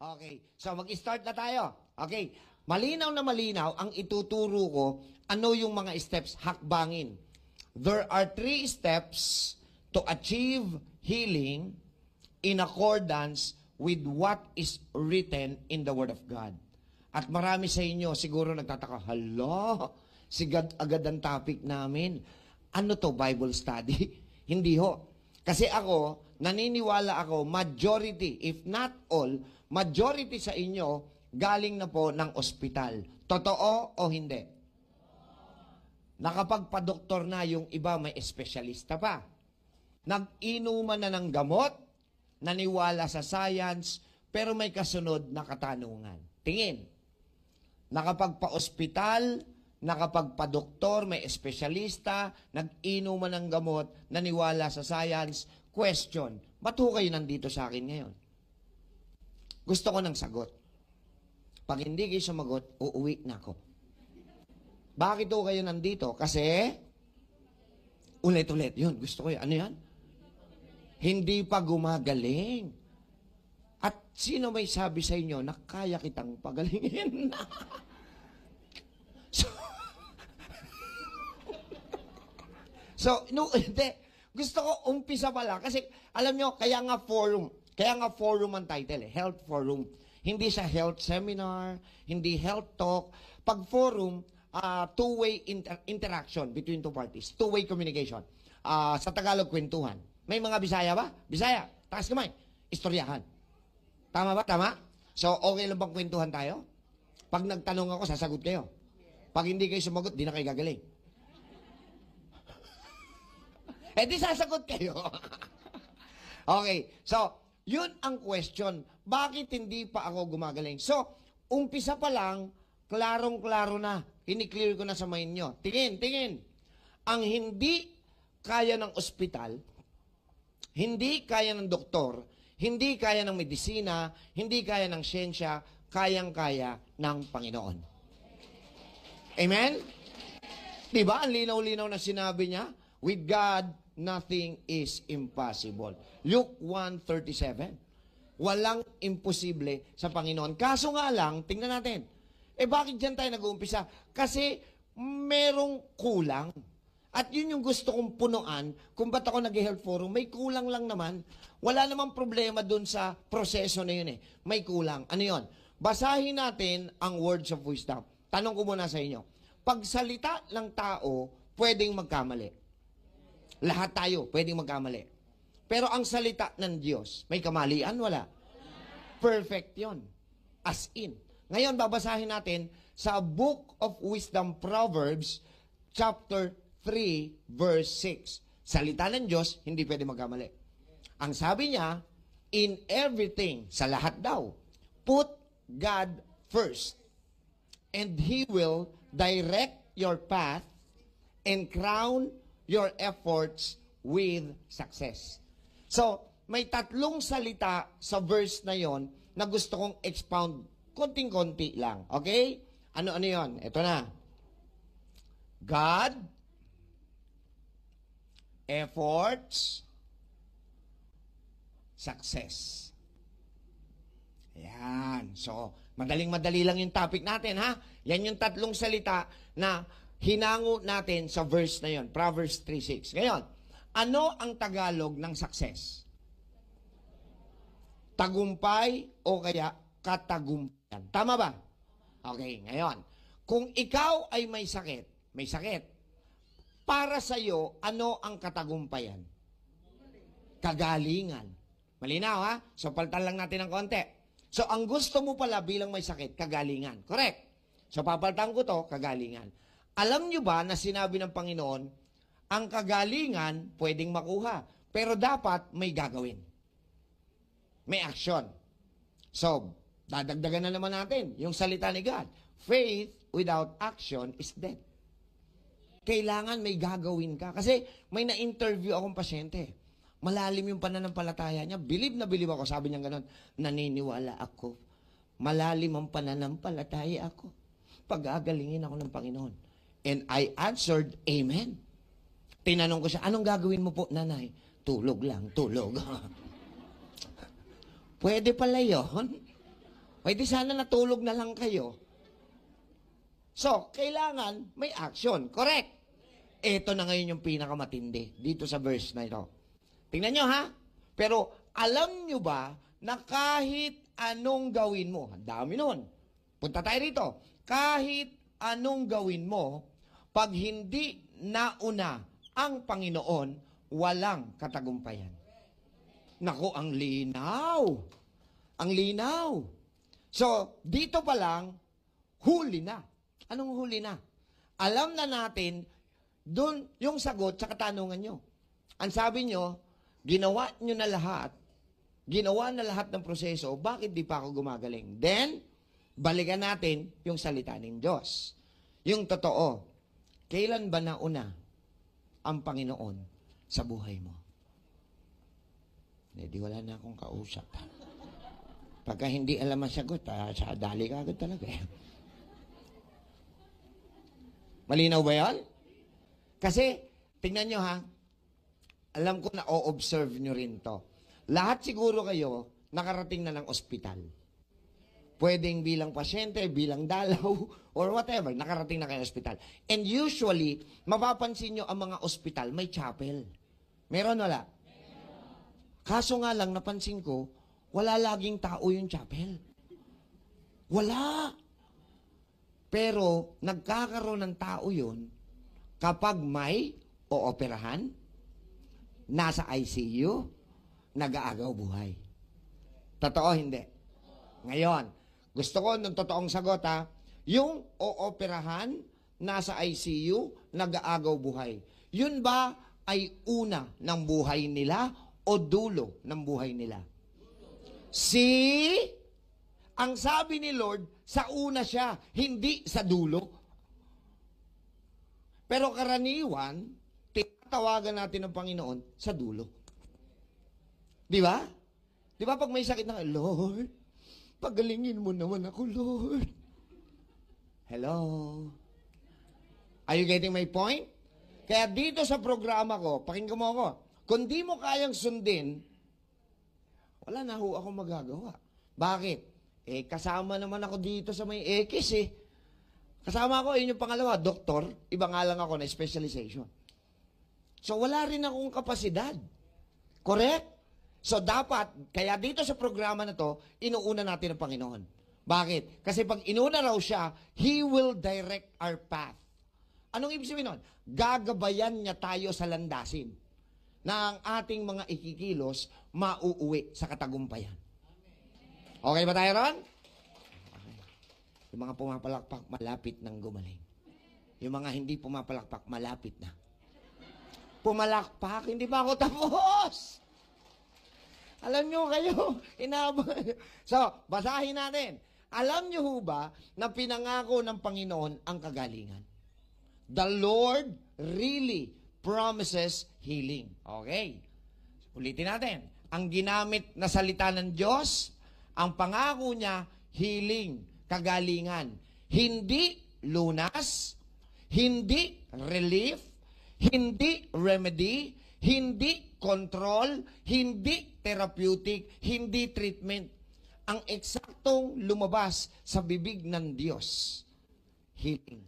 Okay, so mag-start na tayo. Okay, malinaw na malinaw ang ituturo ko ano yung mga steps, hakbangin. There are 3 steps to achieve healing in accordance with what is written in the Word of God. At marami sa inyo siguro nagtataka, hala, sigad agad ang topic namin. Ano to, Bible study? Hindi ho. Kasi ako, naniniwala ako, majority, if not all, majority sa inyo, galing na po ng ospital. Totoo o hindi? Nakapagpa-doktor na, yung iba may espesyalista pa. Nag-inuman na ng gamot, naniwala sa science, pero may kasunod na katanungan. Tingin, nakapagpa-ospital, nakapagpa-doktor, may espesyalista, nag-inuman ng gamot, naniwala sa science, question, ba't ho kayo nandito sa akin ngayon? Gusto ko ng sagot. Pag hindi kayo sumagot, uuwi na ako. Bakit ho kayo nandito? Kasi, ulit-ulit, yun, gusto ko yun. Ano yan? Hindi pa gumagaling. At sino may sabi sa inyo na kaya kitang pagalingin? So, no, hindi. Gusto ko umpisa pala. Kasi, alam nyo, kaya nga forum ang title, Health Forum. Hindi siya health seminar, hindi health talk. Pag forum, two-way interaction between two parties. Two-way communication. Sa Tagalog, kwentuhan. May mga Bisaya ba? Bisaya, taas kamay. Istoryahan. Tama ba? Tama? So, okay lang bang kwentuhan tayo? Pag nagtanong ako, sasagot kayo. Pag hindi kayo sumagot, di na kayo gagaling. Eh di sasagot kayo. Okay, so, yun ang question. Bakit hindi pa ako gumagaling? So, umpisa pa lang, klarong-klaro na. Ini-clear ko na sa mind nyo. Tingin. Ang hindi kaya ng ospital, hindi kaya ng doktor, hindi kaya ng medisina, hindi kaya ng siyensya, kayang-kaya ng Panginoon. Amen? Diba? Ang linaw-linaw na sinabi niya, with God, nothing is impossible. Luke 1:37. Walang imposible sa Panginoon. Kaso nga lang, tingnan natin. Bakit dyan tayo nag-uumpisa? Kasi merong kulang. At yun yung gusto kong punuan kung ba't ako nag-health forum. May kulang lang naman. Wala namang problema dun sa proseso na yun eh. May kulang. Ano yun? Basahin natin ang words of wisdom. Tanong ko muna sa inyo. Pagsalita ng tao, pwedeng magkamali. Lahat tayo pwedeng magkamali. Pero ang salita ng Diyos, may kamalian? Wala. Perfect yun. As in. Ngayon, babasahin natin sa Book of Wisdom, Proverbs, chapter 3, verse 6. Salita ng Diyos, hindi pwede magkamali. Ang sabi niya, in everything, sa lahat daw, put God first. And He will direct your path and crown your efforts with success. So, may 3 salita sa verse na yon na gusto kong expound konting-konti lang. Okay? Ano yon? Ito na. God, efforts, success. Ayan. So, madaling-madali lang yung topic natin, ha? Yan yung 3 salita na hinango natin sa verse na yon, Proverbs 3:6. Ngayon, ano ang Tagalog ng success? Tagumpay o kaya katagumpayan. Tama ba? Okay, ngayon. Kung ikaw ay may sakit, para sa'yo, ano ang katagumpayan? Kagalingan. Malinaw, ha? So, palitan lang natin ng konti. So, ang gusto mo pala bilang may sakit, kagalingan. Correct? So, papalitan ko to, kagalingan. Alam nyo ba na sinabi ng Panginoon, ang kagalingan pwedeng makuha, pero dapat may gagawin. May action. So, dadagdagan na naman natin yung salita ni God. Faith without action is dead. Kailangan may gagawin ka. Kasi may na-interview akong pasyente. Malalim yung pananampalataya niya. Bilib na bilib ako. Sabi niya gano'n, naniniwala ako. Malalim ang pananampalataya ako. Pag-agalingin ako ng Panginoon. And I answered, Amen. Tinanong ko siya, anong gagawin mo po, nanay? Tulog lang, tulog. Pwede pala yun. Ay di sana natulog na lang kayo. So, kailangan may action. Correct. Ito na ngayon yung pinakamatindi dito sa verse na ito. Tingnan nyo ha. Pero alam nyo ba na kahit anong gawin mo, ang dami nun. Punta tayo rito. Kahit anong gawin mo, pag hindi nauna ang Panginoon, walang katagumpayan. Naku, ang linaw. Ang linaw. So, dito pa lang, huli na. Anong huli na? Alam na natin, doon yung sagot sa katanungan nyo. Ang sabi nyo, ginawa nyo na lahat. Ginawa na lahat ng proseso, bakit di pa ako gumagaling? Then, balikan natin yung salita ng Diyos. Yung totoo, kailan ba nauna ang Panginoon sa buhay mo? Hindi, wala na akong kausap. Pagka hindi alam ang sagot, sa dali ka agad talaga eh. Malinaw ba yan? Kasi, tingnan nyo ha, alam ko na o-observe nyo rin to. Lahat siguro kayo, nakarating na ng ospital. Pwedeng bilang pasyente, bilang dalaw, or whatever, nakarating na kayo ospital. And usually, mapapansin nyo ang mga ospital, may chapel. Meron wala? Kaso nga lang, napansin ko, wala laging tao yung chapel. Wala. Pero, nagkakaroon ng tao yun kapag may ooperahan, nasa ICU, nag-aagaw buhay. Totoo, hindi? Ngayon, gusto ko ng totoong sagot ha, yung ooperahan, nasa ICU, nag-aagaw buhay. Yun ba ay una ng buhay nila o dulo ng buhay nila? Ang sabi ni Lord, sa una siya, hindi sa dulo. Pero karaniwan, tinatawagan natin ng Panginoon sa dulo. Di ba? Di ba pag may sakit na, Lord, pagalingin mo naman ako, Lord. Hello? Are you getting my point? Kaya dito sa programa ko, pakinggan mo ako, kung di mo kayang sundin, wala na ho ako magagawa. Bakit? Kasama naman ako dito sa may X eh. Kasama ako, yun yung pangalawa, doktor, iba nga lang ako na specialization. So wala rin akong kapasidad. Correct? So dapat, kaya dito sa programa na to, inuuna natin ang Panginoon. Bakit? Kasi pag inuna raw siya, He will direct our path. Anong ibig sabihin nun? Gagabayan niya tayo sa landasin na ang ating mga ikikilos mauuwi sa katagumpayan. Okay ba tayo ron? Okay. Yung mga pumapalakpak, malapit nang gumaling. Yung mga hindi pumapalakpak, malapit na. Pumalakpak, hindi pa ako tapos. Alam nyo kayo, So, basahin natin. Alam nyo ho ba na pinangako ng Panginoon ang kagalingan? The Lord really promises healing. Okay. Ulitin natin. Ang ginamit na salita ng Diyos, ang pangako niya, healing, kagalingan. Hindi lunas, hindi relief, hindi remedy, hindi control, hindi therapeutic, hindi treatment. Ang eksaktong lumabas sa bibig ng Diyos, healing.